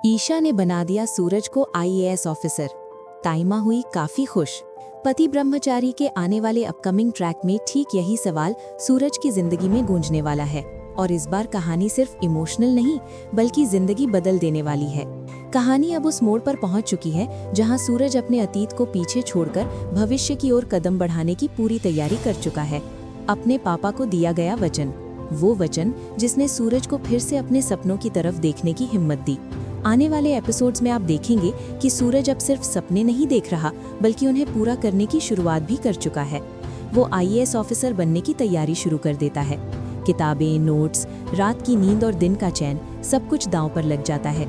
ईशा ने बना दिया सूरज को आईएएस ऑफिसर। ताइमा हुई काफी खुश। पति ब्रह्मचारी के आने वाले अपकमिंग ट्रैक में ठीक यही सवाल सूरज की जिंदगी में गूंजने वाला है। और इस बार कहानी सिर्फ इमोशनल नहीं बल्कि जिंदगी बदल देने वाली है। कहानी अब उस मोड़ पर पहुंच चुकी है जहां सूरज अपने अतीत को पीछे छोड़कर भविष्य की ओर कदम बढ़ाने की पूरी तैयारी कर चुका है। अपने पापा को दिया गया वचन, वो वचन जिसने सूरज को फिर से अपने सपनों की तरफ देखने की हिम्मत दी। आने वाले एपिसोड्स में आप देखेंगे कि सूरज अब सिर्फ सपने नहीं देख रहा बल्कि उन्हें पूरा करने की शुरुआत भी कर चुका है। वो आईएएस ऑफिसर बनने की तैयारी शुरू कर देता है। किताबें, नोट्स, रात की नींद और दिन का चैन, सब कुछ दांव पर लग जाता है।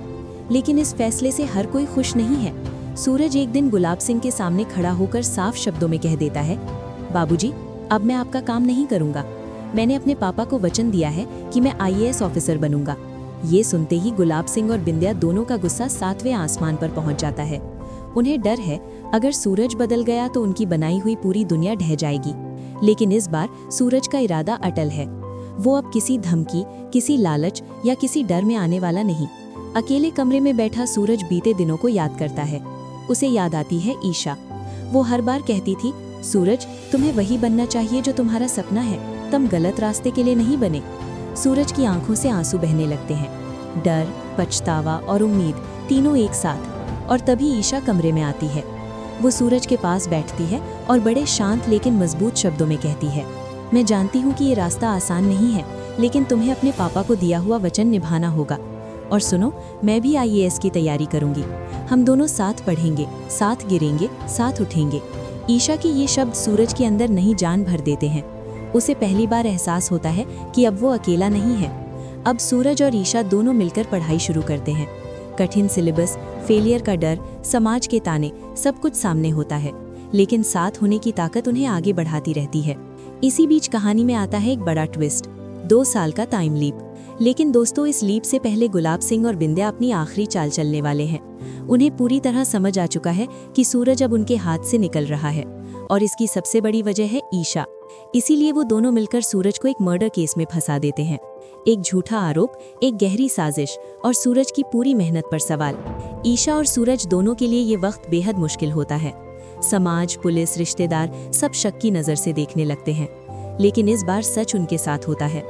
लेकिन इस फैसले से हर कोई खुश नहीं है। सूरज एक दिन गुलाब सिंह के सामने खड़ा होकर साफ शब्दों में कह देता है, बाबूजी, अब मैं आपका काम नहीं करूंगा। मैंने अपने पापा को वचन दिया है कि मैं आईएएस ऑफिसर बनूंगा। ये सुनते ही गुलाब सिंह और बिंदिया दोनों का गुस्सा 7वें आसमान पर पहुंच जाता है। उन्हें डर है, अगर सूरज बदल गया तो उनकी बनाई हुई पूरी दुनिया ढह जाएगी। लेकिन इस बार सूरज का इरादा अटल है। वो अब किसी धमकी, किसी लालच या किसी डर में आने वाला नहीं। अकेले कमरे में बैठा सूरज बीते दिनों को याद करता है। उसे याद आती है ईशा। वो हर बार कहती थी, सूरज, तुम्हें वही बनना चाहिए जो तुम्हारा सपना है, तुम गलत रास्ते के लिए नहीं बने। सूरज की आंखों से आंसू बहने लगते हैं। डर, पछतावा और उम्मीद तीनों एक साथ। और तभी ईशा कमरे में आती है। वो सूरज के पास बैठती है और बड़े शांत लेकिन मजबूत शब्दों में कहती है, मैं जानती हूँ कि ये रास्ता आसान नहीं है, लेकिन तुम्हें अपने पापा को दिया हुआ वचन निभाना होगा। और सुनो, मैं भी आईएएस की तैयारी करूंगी। हम दोनों साथ पढ़ेंगे, साथ गिरेंगे, साथ उठेंगे। ईशा की ये शब्द सूरज के अंदर नई जान भर देते हैं। उसे पहली बार एहसास होता है कि अब वो अकेला नहीं है। अब सूरज और ईशा दोनों मिलकर पढ़ाई शुरू करते हैं। कठिन सिलेबस, फेलियर का डर, समाज के ताने, सब कुछ सामने होता है, लेकिन साथ होने की ताकत उन्हें आगे बढ़ाती रहती है। इसी बीच कहानी में आता है एक बड़ा ट्विस्ट, 2 साल का टाइम लीप। लेकिन दोस्तों, इस लीप से पहले गुलाब सिंह और बिंदिया अपनी आखिरी चाल चलने वाले हैं। उन्हें पूरी तरह समझ आ चुका है कि सूरज अब उनके हाथ से निकल रहा है, और इसकी सबसे बड़ी वजह है ईशा। इसीलिए वो दोनों मिलकर सूरज को एक मर्डर केस में फंसा देते हैं। एक झूठा आरोप, एक गहरी साजिश और सूरज की पूरी मेहनत पर सवाल। ईशा और सूरज दोनों के लिए ये वक्त बेहद मुश्किल होता है। समाज, पुलिस, रिश्तेदार सब शक की नज़र से देखने लगते हैं। लेकिन इस बार सच उनके साथ होता है।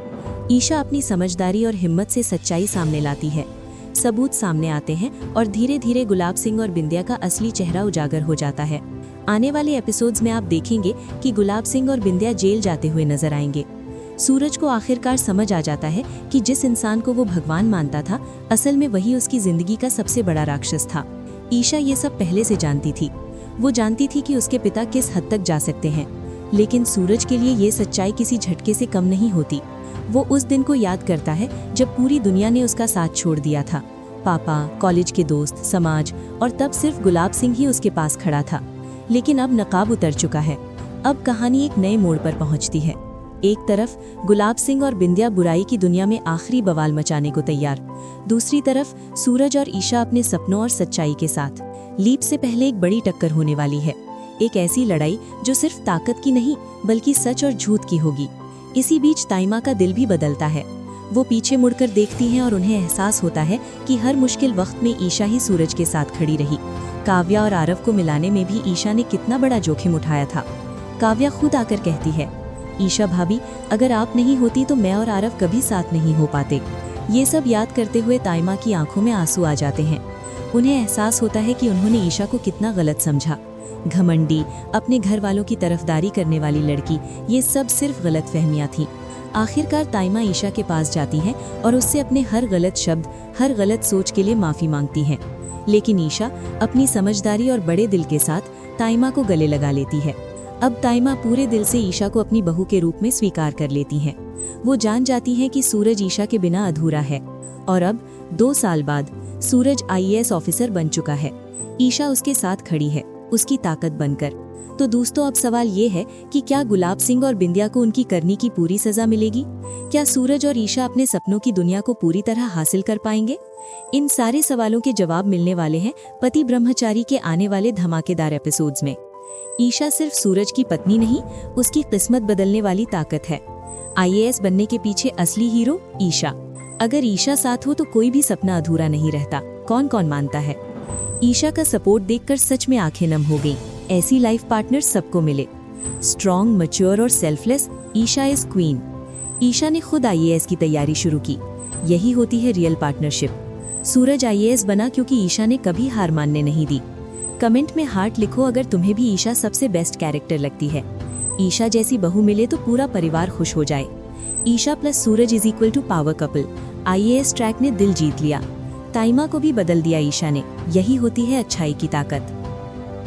ईशा अपनी समझदारी और हिम्मत से सच्चाई सामने लाती है। सबूत सामने आते हैं और धीरे धीरे गुलाब सिंह और बिंदिया का असली चेहरा उजागर हो जाता है। आने वाले एपिसोड्स में आप देखेंगे कि गुलाब सिंह और बिंदिया जेल जाते हुए नजर आएंगे। सूरज को आखिरकार समझ आ जाता है कि जिस इंसान को वो भगवान मानता था, असल में वही उसकी जिंदगी का सबसे बड़ा राक्षस था। ईशा ये सब पहले से जानती थी। वो जानती थी कि उसके पिता किस हद तक जा सकते हैं, लेकिन सूरज के लिए ये सच्चाई किसी झटके से कम नहीं होती। वो उस दिन को याद करता है जब पूरी दुनिया ने उसका साथ छोड़ दिया था। पापा, कॉलेज के दोस्त, समाज, और तब सिर्फ गुलाब सिंह ही उसके पास खड़ा था। लेकिन अब नकाब उतर चुका है। अब कहानी एक नए मोड़ पर पहुंचती है। एक तरफ गुलाब सिंह और बिंदिया बुराई की दुनिया में आखिरी बवाल मचाने को तैयार, दूसरी तरफ सूरज और ईशा अपने सपनों और सच्चाई के साथ। लीप से पहले एक बड़ी टक्कर होने वाली है, एक ऐसी लड़ाई जो सिर्फ ताकत की नहीं बल्कि सच और झूठ की होगी। इसी बीच ताइमा का दिल भी बदलता है। वो पीछे मुड़कर देखती हैं और उन्हें एहसास होता है कि हर मुश्किल वक्त में ईशा ही सूरज के साथ खड़ी रही। काव्या और आरव को मिलाने में भी ईशा ने कितना बड़ा जोखिम उठाया था। काव्या खुद आकर कहती है, ईशा भाभी, अगर आप नहीं होती तो मैं और आरव कभी साथ नहीं हो पाते। ये सब याद करते हुए ताइमा की आंखों में आंसू आ जाते हैं। उन्हें एहसास होता है कि उन्होंने ईशा को कितना गलत समझा। घमंडी, अपने घर वालों की तरफदारी करने वाली लड़की, ये सब सिर्फ गलत फहमियाँ थीं। आखिरकार ताइमा ईशा के पास जाती हैं और उससे अपने हर गलत शब्द, हर गलत सोच के लिए माफ़ी मांगती हैं। लेकिन ईशा अपनी समझदारी और बड़े दिल के साथ ताइमा को गले लगा लेती है। अब ताइमा पूरे दिल से ईशा को अपनी बहू के रूप में स्वीकार कर लेती हैं। वो जान जाती हैं कि सूरज ईशा के बिना अधूरा है। और अब 2 साल बाद सूरज आईएएस ऑफिसर बन चुका है। ईशा उसके साथ खड़ी है, उसकी ताकत बनकर। तो दोस्तों, अब सवाल ये है कि क्या गुलाब सिंह और बिंदिया को उनकी करनी की पूरी सजा मिलेगी? क्या सूरज और ईशा अपने सपनों की दुनिया को पूरी तरह हासिल कर पाएंगे? इन सारे सवालों के जवाब मिलने वाले हैं पति ब्रह्मचारी के आने वाले धमाकेदार एपिसोड्स में। ईशा सिर्फ सूरज की पत्नी नहीं, उसकी किस्मत बदलने वाली ताकत है। आईएएस बनने के पीछे असली हीरो ईशा। अगर ईशा साथ हो तो कोई भी सपना अधूरा नहीं रहता। कौन कौन मानता है। ईशा का सपोर्ट देखकर सच में आंखें नम हो गईं। ऐसी लाइफ पार्टनर सबको मिले। स्ट्रॉन्ग, मैच्योर और selfless, Isha is queen. Isha ने खुद आईएएस की तैयारी शुरू की। यही होती है रियल पार्टनरशिप। सूरज आईएएस बना क्योंकि ईशा ने कभी हार मानने नहीं दी। कमेंट में हार्ट लिखो अगर तुम्हें भी ईशा सबसे बेस्ट कैरेक्टर लगती है। ईशा जैसी बहू मिले तो पूरा परिवार खुश हो जाए। Isha plus Suraj is equal to power couple. IAS track ने दिल जीत लिया। ताइमा को भी बदल दिया ईशा ने। यही होती है अच्छाई की ताकत।